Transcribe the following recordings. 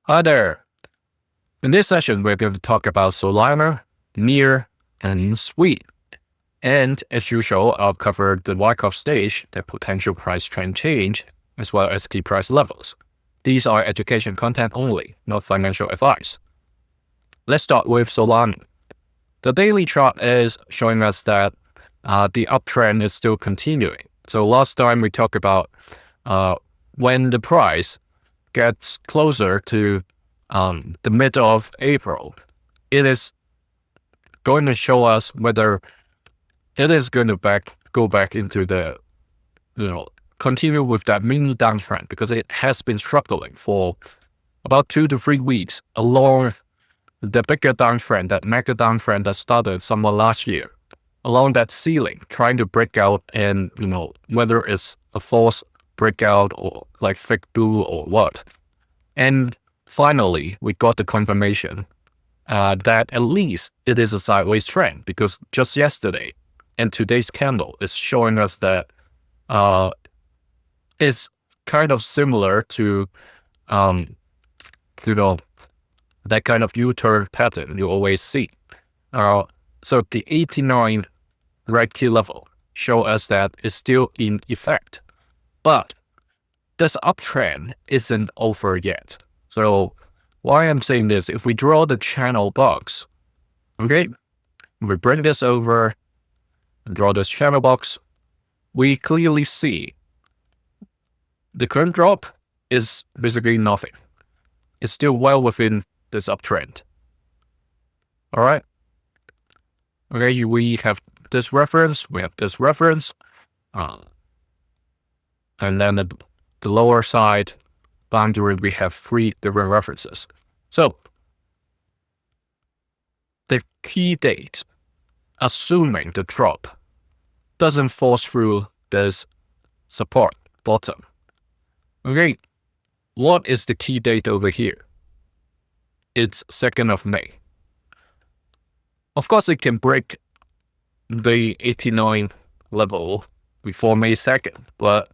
Hi there. In this session, we're going to talk about Solana, NEAR, and SUI. And as usual, I'll cover the Wyckoff stage, the potential price trend change, as well as key price levels. These are education content only, not financial advice. Let's start with Solana. The daily chart is showing us that the uptrend is still continuing. So last time we talked about when the price gets closer to the mid of April, it is going to show us whether it is going to go back into the, continue with that mini downtrend, because it has been struggling for about 2 to 3 weeks along the bigger downtrend, that mega downtrend that started somewhere last year, along that ceiling, trying to break out, and whether it's a false breakout or like fake bull or what. And finally, we got the confirmation that at least it is a sideways trend, because just yesterday and today's candle is showing us that it's kind of similar to that kind of U-turn pattern you always see. So the 89 red key level show us that it's still in effect, but this uptrend isn't over yet. So why I'm saying this, if we draw the channel box, okay, we bring this over and draw this channel box, we clearly see the current drop is basically nothing. It's still well within this uptrend. All right. Okay, we have this reference, we have this reference, and then the lower side boundary, we have 3 different references. So the key date, assuming the drop doesn't force through this support bottom. Okay, what is the key date over here? It's 2nd of May. Of course, it can break the 89 level before May 2nd, but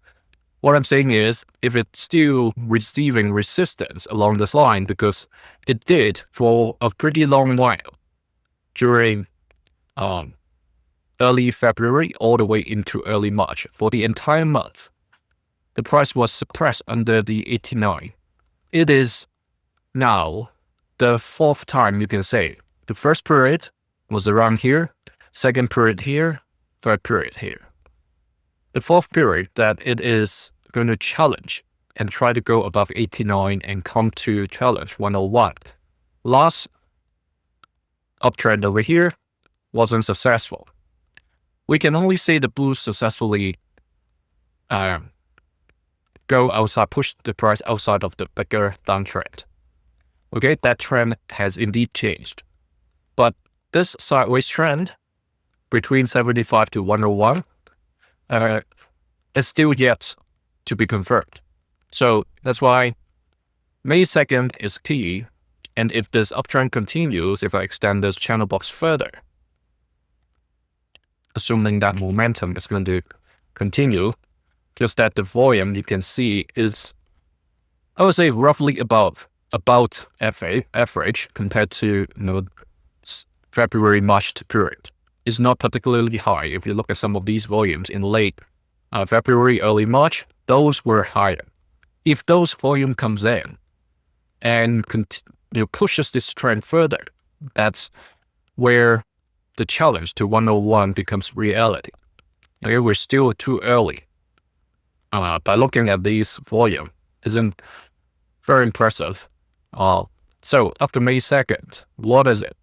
what I'm saying is, if it's still receiving resistance along this line, because it did for a pretty long while during early February all the way into early March, for the entire month, the price was suppressed under the 89. It is now the 4th time you can say. The first period was around here, 2nd period here, 3rd period here. The 4th period that it is going to challenge and try to go above 89 and come to challenge 101. Last uptrend over here wasn't successful. We can only say the bulls successfully go outside, push the price outside of the bigger downtrend. Okay, that trend has indeed changed. But this sideways trend between 75 to 101 is still yet to be confirmed. So that's why May 2nd is key. And if this uptrend continues, if I extend this channel box further, assuming that momentum is going to continue, just that the volume you can see is, I would say, roughly about average compared to February, March period. It's not particularly high. If you look at some of these volumes in late February, early March, those were higher. If those volume comes in and pushes this trend further, that's where the challenge to 101 becomes reality. Okay, we're still too early. By looking at these volume, isn't very impressive. So after May 2nd, what is it?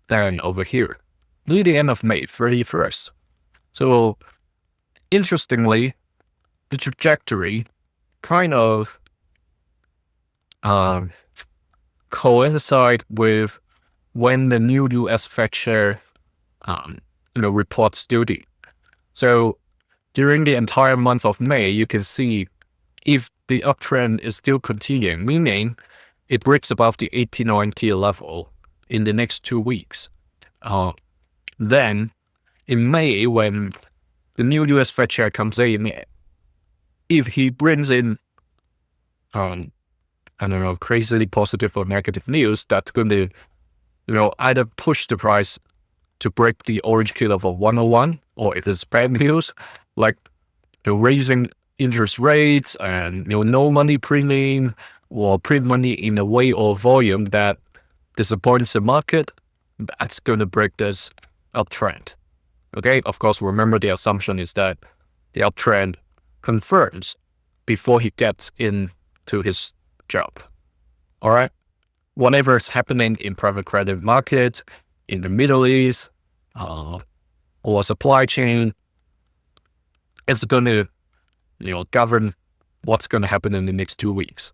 Then over here, near the end of May 31st. So interestingly, the trajectory kind of coincide with when the new U.S. Fed chair, reports duty. So during the entire month of May, you can see if the uptrend is still continuing, meaning it breaks above the 89 key level in the next 2 weeks. Then in May, when the new U.S. Fed chair comes in, if he brings in I don't know, crazily positive or negative news that's going to, either push the price to break the orange key level of 101, or if it's bad news, like raising interest rates and no money printing or print money in a way or volume that disappoints the market, that's going to break this uptrend. Okay, of course, remember the assumption is that the uptrend confirms before he gets into his job. All right, whatever is happening in private credit markets, in the Middle East, or supply chain, it's going to, govern what's going to happen in the next 2 weeks.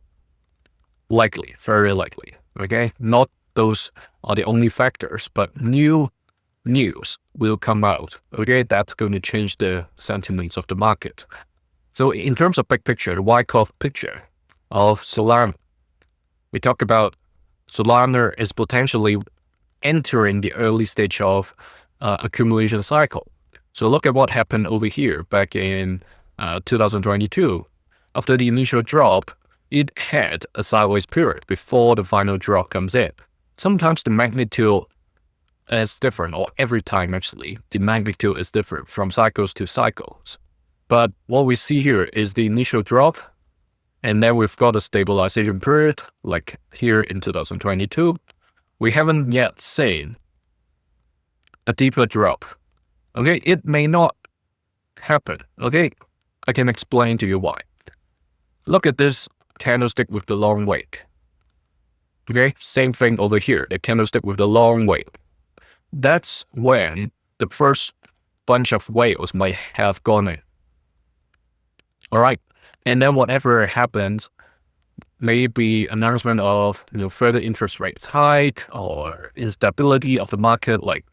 Likely, very likely. Okay, not those are the only factors, but new news will come out. Okay, that's going to change the sentiments of the market. So in terms of big picture, the Wyckoff picture of Solana, we talk about Solana is potentially entering the early stage of accumulation cycle. So look at what happened over here back in 2022. After the initial drop, it had a sideways period before the final drop comes in. Sometimes the magnitude is different, or every time actually, the magnitude is different from cycles to cycles. But what we see here is the initial drop, and then we've got a stabilization period, like here in 2022. We haven't yet seen a deeper drop. Okay, it may not happen. Okay, I can explain to you why. Look at this candlestick with the long wick. Okay, same thing over here, the candlestick with the long wick. That's when the first bunch of whales might have gone in. All right, and then whatever happens, maybe announcement of further interest rates hike or instability of the market, like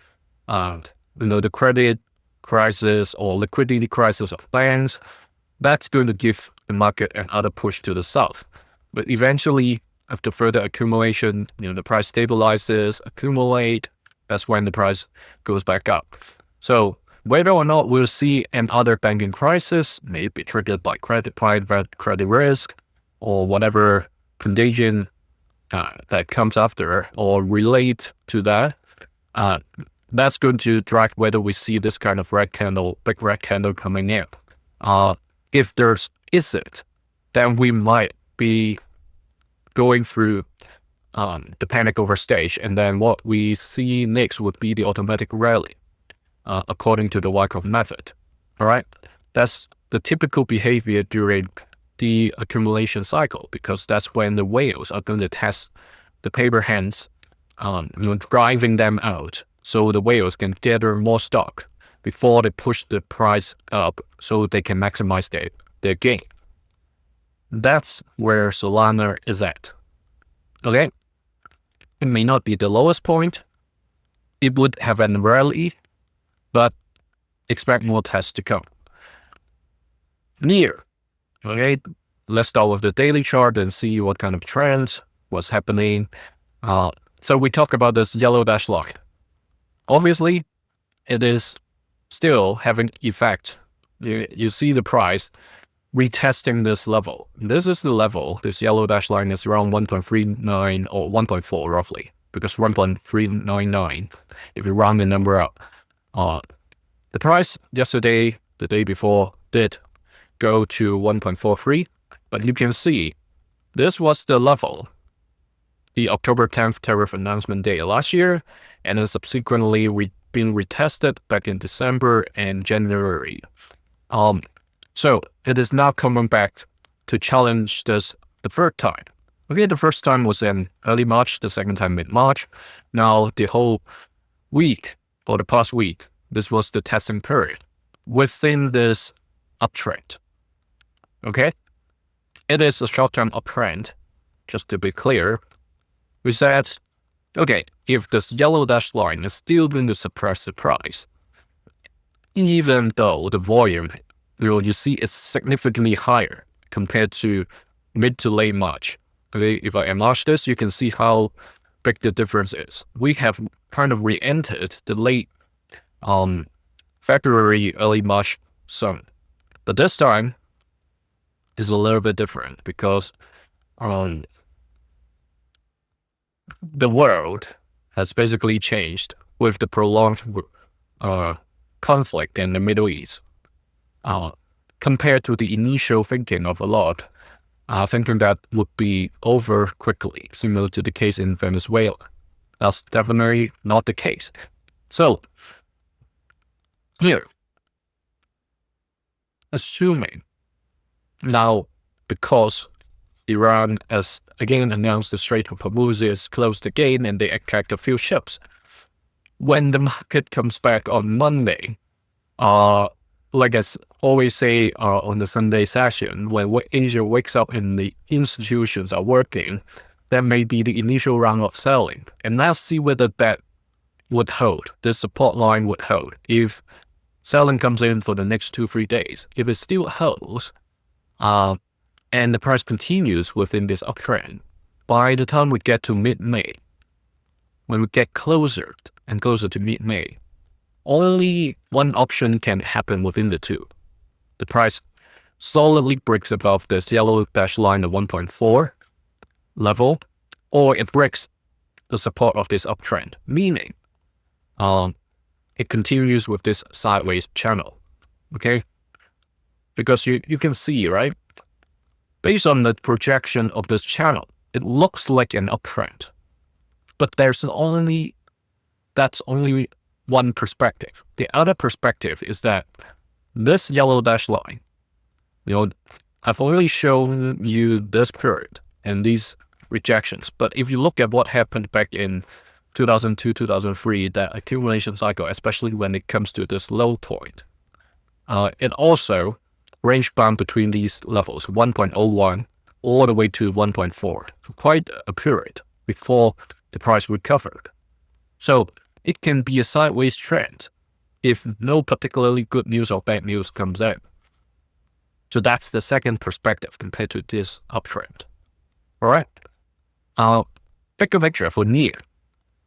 the credit crisis or liquidity crisis of banks, that's going to give the market another push to the south. But eventually, after further accumulation, the price stabilizes, accumulate, that's when the price goes back up. So whether or not we'll see another banking crisis, may be triggered by private credit risk or whatever contagion that comes after or relate to that, that's going to drive whether we see this kind of big red candle coming in. If there isn't, then we might be going through the panic over stage, and then what we see next would be the automatic rally, according to the Wyckoff method. All right, that's the typical behavior during the accumulation cycle, because that's when the whales are going to test the paper hands, driving them out, so the whales can gather more stock before they push the price up, so they can maximize their gain. That's where Solana is at. Okay, it may not be the lowest point. It would have a rally, but expect more tests to come. Near. Okay, let's start with the daily chart and see what kind of trends, what's happening. So we talk about this yellow dash line. Obviously, it is still having effect. You see the price retesting this level. This is the level. This yellow dash line is around 1.39 or 1.4 roughly, because 1.399, if you round the number up. The price yesterday, the day before, did go to 1.43, but you can see this was the level, the October 10th tariff announcement day last year, and then subsequently been retested back in December and January. So it is now coming back to challenge this the third time. Okay, the first time was in early March, the second time mid-March. Now the whole week, or the past week, this was the testing period within this uptrend. Okay, it is a short-term uptrend, just to be clear. We said, okay, if this yellow dash line is still going to suppress the price, even though the volume, you see it's significantly higher compared to mid to late March. Okay, if I enlarge this, you can see how big the difference is. We have kind of re-entered the late February, early March zone. But this time is a little bit different because the world has basically changed with the prolonged conflict in the Middle East. Compared to the initial thinking of a lot, thinking that would be over quickly, similar to the case in Venezuela. That's definitely not the case. So, here, assuming now, because Iran has again announced the Strait of Hormuz is closed again and they attacked a few ships, when the market comes back on Monday, like I always say on the Sunday session, when Asia wakes up and the institutions are working, that may be the initial round of selling. And let's see whether that would hold, the support line would hold. If selling comes in for the next 2-3 days, if it still holds, and the price continues within this uptrend, by the time we get to mid-May, when we get closer and closer to mid-May, only one option can happen within the two. The price solidly breaks above this yellow dash line of 1.4 level, or it breaks the support of this uptrend, meaning it continues with this sideways channel, okay? Because you can see, right? Based on the projection of this channel, it looks like an uptrend, but that's only one perspective. The other perspective is that this yellow dash line, I've already shown you this period and these rejections, but if you look at what happened back in 2002, 2003, that accumulation cycle, especially when it comes to this low point, it also range bound between these levels, 1.01 all the way to 1.4, for quite a period before the price recovered. So it can be a sideways trend if no particularly good news or bad news comes out. So that's the second perspective compared to this uptrend. All right. Bigger picture for near.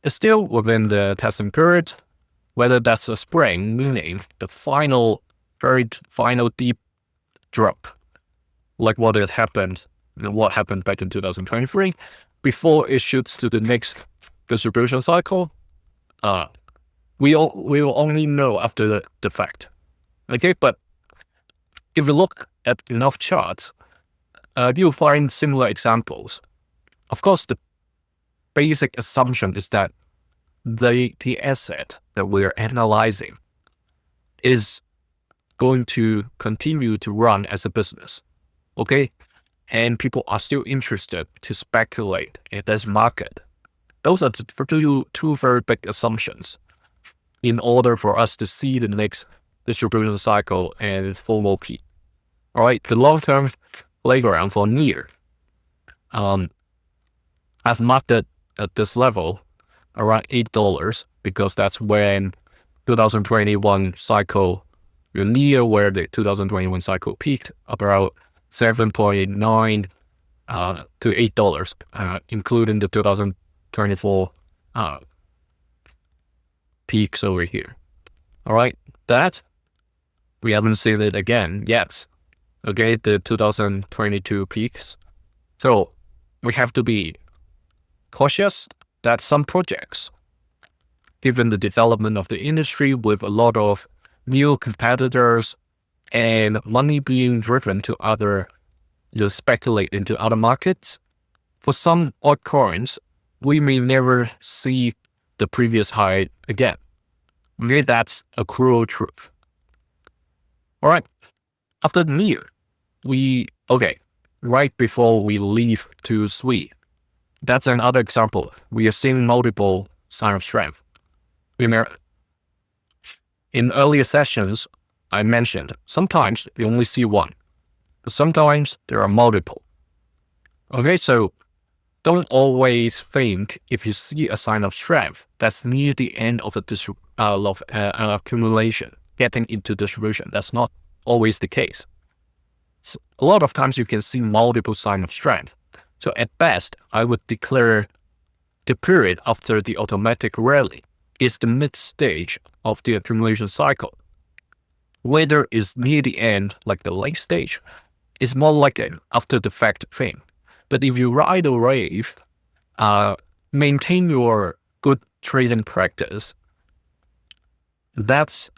It's still within the testing period, whether that's a spring, meaning the very final deep drop, like what happened back in 2023, before it shoots to the next distribution cycle. We will only know after the fact. Okay, but if you look at enough charts, you'll find similar examples. Of course, the basic assumption is that the asset that we're analyzing is going to continue to run as a business, okay? And people are still interested to speculate in this market. Those are two very big assumptions in order for us to see the next distribution cycle and formal peak. All right, the long-term playground for near, I've marked it at this level around $8 because that's when 2021 cycle, near where the 2021 cycle peaked, about 7.9 to $8, including the 2024 peaks over here. All right, that we haven't seen it again yet. Okay, the 2022 peaks. So we have to be cautious that some projects, given the development of the industry with a lot of new competitors and money being driven to speculate into other markets, for some altcoins, we may never see the previous high again. Okay, that's a cruel truth. All right, after the near, right before we leave to SUI, that's another example. We are seeing multiple signs of strength. In earlier sessions, I mentioned sometimes you only see one, but sometimes there are multiple. Okay, so don't always think if you see a sign of strength that's near the end of the accumulation, getting into distribution. That's not always the case. So a lot of times you can see multiple signs of strength. So at best, I would declare the period after the automatic rally is the mid stage of the accumulation cycle. Whether it's near the end, like the late stage, is more like an after the fact thing. But if you ride a wave, maintain your good trading practice, that's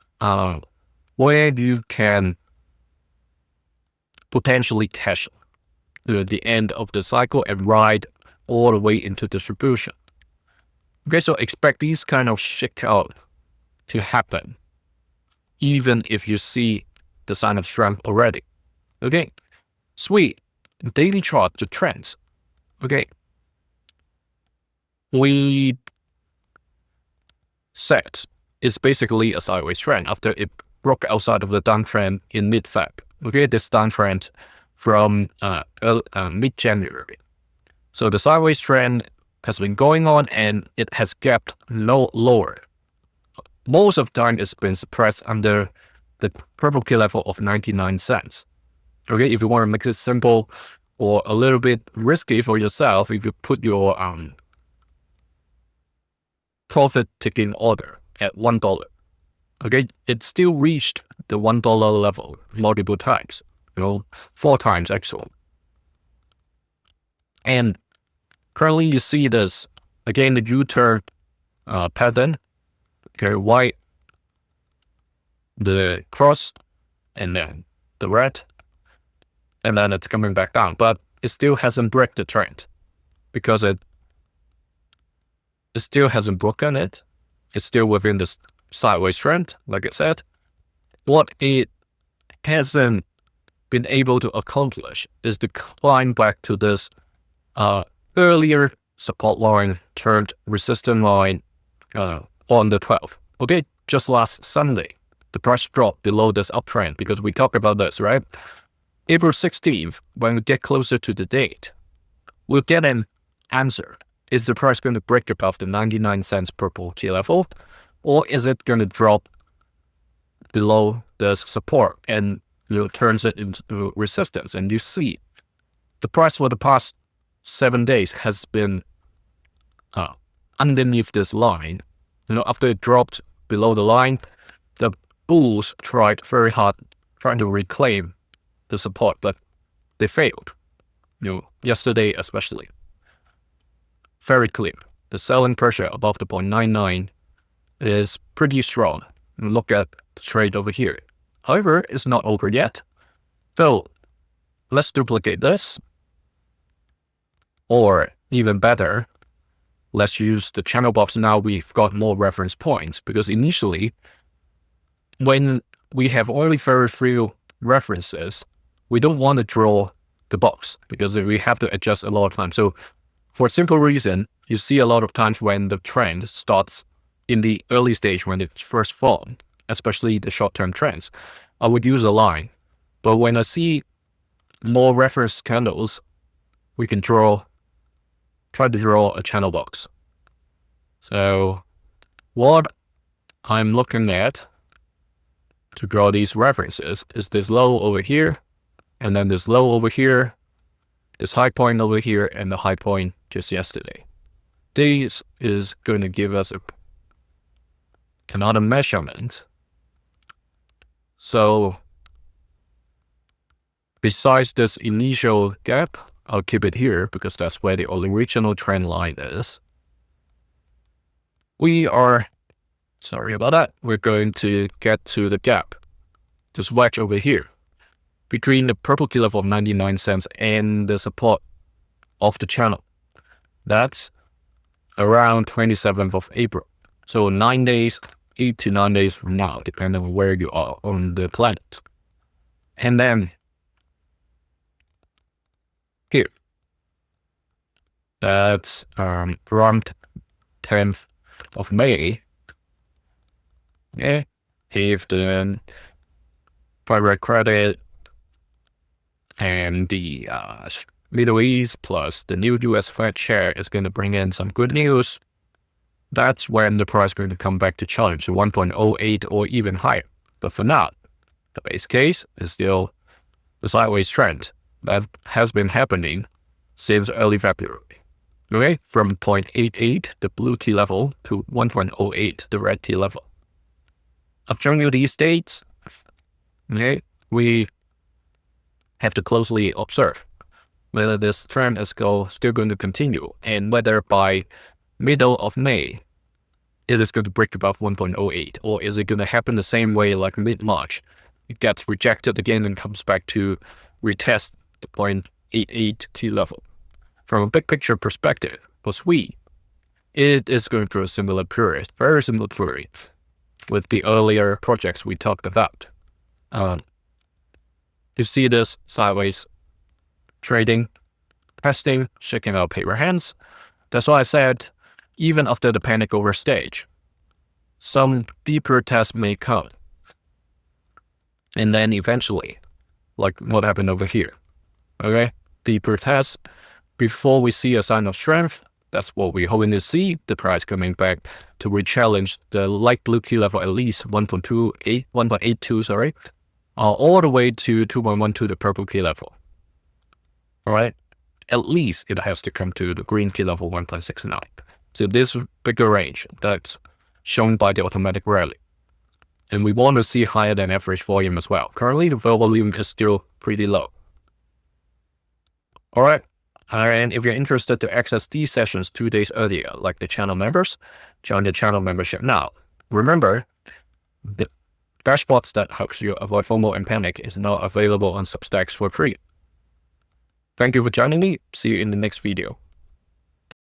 where you can potentially cash to the end of the cycle and ride all the way into distribution. Okay, so expect these kind of shakeout to happen, even if you see the sign of strength already. Okay, sweet. Daily chart, the trends. Okay, we said it's basically a sideways trend after it broke outside of the downtrend in mid-Feb. Okay, this downtrend from mid-January. So the sideways trend has been going on and it has gapped lower. Most of the time it's been suppressed under the purple key level of 99 cents. Okay, if you want to make it simple or a little bit risky for yourself, if you put your profit taking order at $1, okay, it still reached the $1 level multiple times, 4 times actually. And currently you see this, again, the U-turn pattern, okay, white, the cross, and then the red, and then it's coming back down, but it still hasn't broken the trend because it still hasn't broken it. It's still within this sideways trend, like I said. What it hasn't been able to accomplish is to climb back to this earlier support line turned resistance line on the 12th. Okay, just last Sunday, the price dropped below this uptrend because we talked about this, right? April 16th, when we get closer to the date, we'll get an answer. Is the price going to break above the 99 cents purple key level, or is it going to drop below the support and turns it into resistance? And you see, the price for the past 7 days has been underneath this line. After it dropped below the line, the bulls tried very hard trying to reclaim the support, but they failed. Yesterday especially. Very clear. The selling pressure above the 0.99 is pretty strong. Look at the trade over here. However, it's not over yet. So let's duplicate this. Or even better, let's use the channel box. Now we've got more reference points because initially, when we have only very few references, we don't want to draw the box because we have to adjust a lot of time. So for a simple reason, you see a lot of times when the trend starts in the early stage when it first formed, especially the short-term trends, I would use a line. But when I see more reference candles, we can try to draw a channel box. So what I'm looking at to draw these references is this low over here, and then this low over here, this high point over here, and the high point just yesterday. This is going to give us another measurement. So besides this initial gap, I'll keep it here because that's where the original trend line is. Sorry about that. We're going to get to the gap, this wedge over here, between the purple key level of 99 cents and the support of the channel. That's around 27th of April. So 9 days, 8 to 9 days from now, depending on where you are on the planet. And then here, that's around 10th of May. Yeah, if the private credit and the Middle East plus the new US Fed chair is going to bring in some good news, that's when the price is going to come back to challenge 1.08 or even higher. But for now, the base case is still the sideways trend that has been happening since early February. Okay, from 0.88, the blue key level, to 1.08, the red key level. I've shown you these dates. Okay, we have to closely observe whether this trend is still going to continue and whether by middle of May, it is going to break above 1.08, or is it going to happen the same way like mid-March? It gets rejected again and comes back to retest the 0.88 key level. From a big picture perspective, for SUI, it is going through a similar period, very similar period with the earlier projects we talked about. You see this sideways trading, testing, shaking out paper hands. That's why I said, even after the panic over stage, some deeper tests may come. And then eventually, like what happened over here, okay? Deeper tests before we see a sign of strength. That's what we're hoping to see, the price coming back to re-challenge the light blue key level at least 1.82, all the way to 2.12, the purple key level. All right, at least it has to come to the green key level 1.69. So this bigger range that's shown by the automatic rally. And we want to see higher than average volume as well. Currently, the volume is still pretty low. All right. And if you're interested to access these sessions 2 days earlier, like the channel members, join the channel membership now. Remember, the dashboards that helps you avoid FOMO and panic is now available on Substacks for free. Thank you for joining me. See you in the next video.